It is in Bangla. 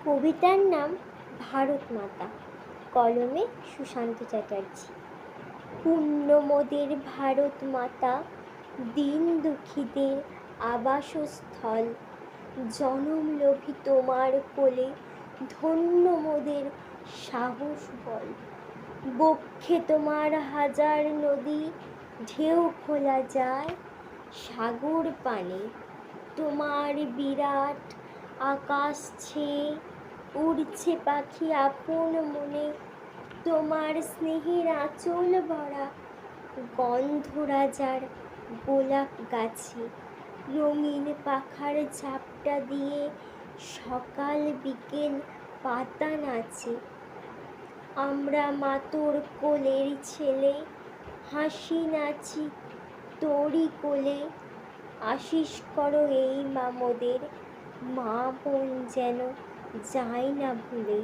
কবিতার নাম ভারত মাতা, কলমে সুশান্ত চ্যাটার্জি। পুণ্য মোদের ভারত মাতা, দীন দুঃখীদের আবাসস্থল। জনম লোভী তোমার কোলে, ধন্য মোদের সাহস বল। বক্ষে তোমার হাজার নদী, ঢেউ খোলা যায় সাগর পানে। তোমার বিরাট আকাশ ছেয়ে উড়ছে পাখি আপন মনে। তোমার স্নেহের আঁচল ভরা গন্ধরাজার গোলাপ গাছে। রঙিন পাখার ঝাপটা দিয়ে সকাল বিকেল পাতা নাচে। আমরা মা তোর কোলের ছেলে, হাসি নাচি তোরই কোলে। আশিস করো এই মা মোদের, মা বোন যেন যায় না ভুলে।